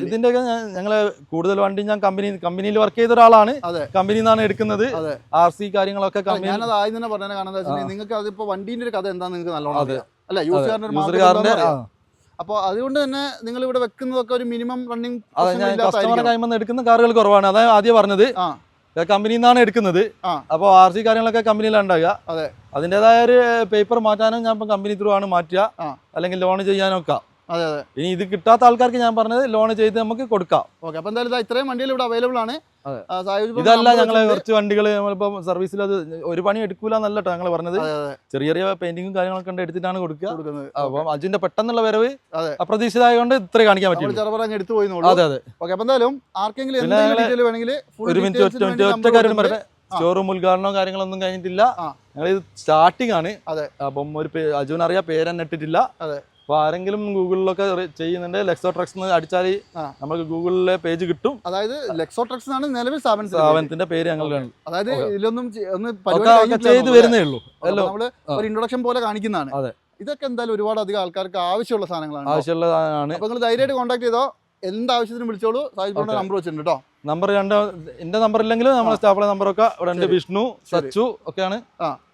S1: ഇതിന്റെ ഞങ്ങള് കൂടുതൽ വണ്ടി ഞാൻ കമ്പനിയിൽ വർക്ക് ചെയ്ത ഒരാളാണ്. കമ്പനിയിൽ നിന്നാണ് എടുക്കുന്നത്. RC കാര്യങ്ങളൊക്കെ ഞാനത് ആദ്യം തന്നെ പറഞ്ഞ കാരണം നിങ്ങൾക്ക് അതിപ്പോ വണ്ടീന്റെ ഒരു കഥ എന്താ നിങ്ങൾക്ക് നല്ലോണം അല്ല യൂസുകാരന്റെ. അപ്പൊ അതുകൊണ്ട് തന്നെ നിങ്ങൾ ഇവിടെ വെക്കുന്നതൊക്കെ ഒരു മിനിമം റണ്ണിങ്
S2: കസ്റ്റമറെ കൈമന്ന് എടുക്കുന്ന കാറുകൾ കുറവാണ്. അതായത് ആദ്യം പറഞ്ഞത് കമ്പനിയിൽ നിന്നാണ് എടുക്കുന്നത്. അപ്പോൾ RC കാര്യങ്ങളൊക്കെ കമ്പനിയിലാണ് ഉണ്ടാകുക. അതിൻ്റെതായ ഒരു പേപ്പർ മാറ്റാനും ഞാൻ ഇപ്പം കമ്പനി ത്രൂ ആണ് മാറ്റുക, അല്ലെങ്കിൽ ലോൺ ചെയ്യാനൊക്കെ. ഇനി ഇത് കിട്ടാത്ത ആൾക്കാർക്ക് ഞാൻ പറഞ്ഞത് ലോൺ ചെയ്ത് നമുക്ക് കൊടുക്കാം.
S1: ഓക്കെ. അപ്പൊ എന്തായാലും ഇത്രയും വണ്ടികൾ ഇവിടെ അവൈലബിൾ ആണ്.
S2: ഇതല്ല ഞങ്ങളെ കുറച്ച് വണ്ടികൾ നമ്മളിപ്പം സർവീസിൽ അത് ഒരു പണി എടുക്കൂല എന്നല്ല ഞങ്ങൾ പറഞ്ഞത്. ചെറിയ ചെറിയ പെയിന്റിങ്ങും കാര്യങ്ങളൊക്കെ ഉണ്ട്, എടുത്തിട്ടാണ് കൊടുക്കുക. അപ്പം അതിന്റെ പെട്ടെന്നുള്ള വരവ് അപ്രതീക്ഷിതമായതുകൊണ്ട് ഇത്ര കാണിക്കാൻ പറ്റും. അതെ അതെ.
S1: ഓക്കെ. അപ്പൊ എന്തായാലും ആർക്കെങ്കിലും
S2: ഒരു മിനിറ്റ് ഒറ്റ കാര്യം പറയട്ടെ. ഷോറൂം ഉദ്ഘാടനവും കാര്യങ്ങളൊന്നും കഴിഞ്ഞിട്ടില്ല. ഞങ്ങൾ ഇത് സ്റ്റാർട്ടിംഗ് ആണ്. അപ്പം ഒരു അജുവിന് അറിയാം, പേരെന്നെ ഇട്ടിട്ടില്ല. അപ്പൊ ആരെങ്കിലും ഗൂഗിളിലൊക്കെ ചെയ്യുന്നുണ്ട് ലെക്സോ ട്രക്സ് അടിച്ചാൽ നമുക്ക് ഗൂഗിളിലെ പേജ് കിട്ടും.
S1: അതായത് ലെക്സോ ട്രക്സ് ആണ് നിലവിൽ
S2: സ്ഥാപനത്തിന്റെ പേര്. ഞങ്ങൾ
S1: അതായത് ഇതിലൊന്നും
S2: ചെയ്ത് വരുന്നേ ഉള്ളൂ.
S1: നമ്മള് ഒരു ഇൻട്രൊഡക്ഷൻ പോലെ കാണിക്കുന്നതാണ്. ഇതൊക്കെ എന്തായാലും ഒരുപാട് അധികം ആൾക്കാർക്ക് ആവശ്യമുള്ള സാധനങ്ങളാണ്.
S2: ആവശ്യമുള്ളതാണ്.
S1: അപ്പൊ നിങ്ങൾ ധൈര്യമായിട്ട് കോൺടാക്ട് ചെയ്തോ. എന്താവശ്യത്തിനും വിളിച്ചോളൂ. സാഹിബിന്റെ നമ്പർ വെച്ചിട്ടുണ്ട് കേട്ടോ.
S2: നമ്പർ എന്റെ നമ്പർ ഇല്ലെങ്കിലും നമ്മുടെ സ്റ്റാഫിലെ നമ്പറൊക്കെ ഇവിടെ ഉണ്ട്. വിഷ്ണു, സച്ചു ഒക്കെയാണ്.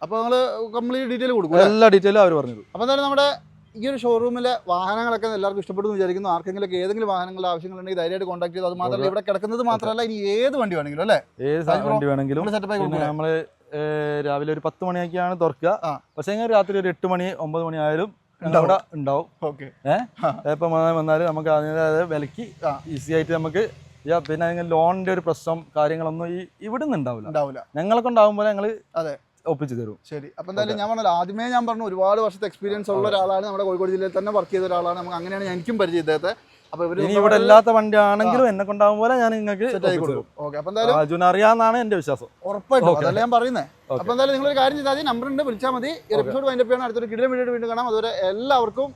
S1: അപ്പൊ നിങ്ങള് കംപ്ലീറ്റ് ഡീറ്റെയിൽ കൊടുക്കും.
S2: എല്ലാ ഡീറ്റെയിലും അവർ പറഞ്ഞു.
S1: അപ്പൊ എന്തായാലും നമ്മുടെ ഈ ഒരു ഷോറൂമിലെ വാഹനങ്ങളൊക്കെ എല്ലാവർക്കും ഇഷ്ടപ്പെടുന്നു വിചാരിക്കുന്നു. ആർക്കെങ്കിലും ഏതെങ്കിലും വാഹനങ്ങളുടെ ആവശ്യങ്ങളുണ്ടെങ്കിൽ ധൈര്യമായിട്ട് കോൺടാക്ട് ചെയ്തു. അത് മാത്രമല്ല ഇവിടെ കിടക്കുന്നത് മാത്രമല്ല, ഇനി ഏത് വണ്ടി വേണമെങ്കിലും അല്ലേ,
S2: ഏത് വണ്ടി വേണമെങ്കിലും നമ്മള് രാവിലെ ഒരു 10 മണിയൊക്കെയാണ് തുറക്കുക. പക്ഷേ രാത്രി ഒരു 8 മണി 9 മണി ആയാലും ഇവിടെ ഉണ്ടാവും. എപ്പം വന്നാലും നമുക്ക് അതിൻ്റെതായ വിലക്ക് ഈസി ആയിട്ട് നമുക്ക് പിന്നെ ലോണിന്റെ ഒരു പ്രശ്നം കാര്യങ്ങളൊന്നും ഇവിടുന്ന് ഉണ്ടാവില്ല. ഞങ്ങളൊക്കെ ഉണ്ടാകുമ്പോൾ ഞങ്ങൾ ഒപ്പിച്ചു തരും.
S1: ശരി. അപ്പം എന്തായാലും ഞാൻ പറഞ്ഞല്ലോ, ആദ്യമേ ഞാൻ പറഞ്ഞു ഒരുപാട് വർഷത്തെ എക്സ്പീരിയൻസ് ഉള്ള ഒരാളാണ്, നമ്മുടെ കോഴിക്കോട് ജില്ലയിൽ തന്നെ വർക്ക് ചെയ്ത ഒരാളാണ്. നമുക്ക് അങ്ങനെയാണ് എനിക്കും പരിചയം ഇദ്ദേഹത്തെ. അപ്പോൾ
S2: ഇവിടെ എല്ലാത്ത വണ്ടി ആണെങ്കിലും എന്നെ കൊണ്ടാകും പോലെ ഞാൻ നിങ്ങൾക്ക്
S1: ഓക്കെ. അപ്പം എന്തായാലും
S2: അർജുന അറിയാമെന്നാണ് എന്റെ വിശ്വാസം.
S1: ഉറപ്പായിട്ടും അതല്ല ഞാൻ പറയുന്നത്. അപ്പോൾ എന്തായാലും നിങ്ങളൊരു കാര്യം ചെയ്താൽ മതി, നമ്പർ ഉണ്ട്, വിളിച്ചാൽ മതി. ഈ എപ്പിസോഡ് വൈൻഡപ്പ് ചെയ്യണം. അടുത്തൊരു കിടിലൻ വീഡിയോ വീണ്ടും കാണാം. അതുവരെ എല്ലാവർക്കും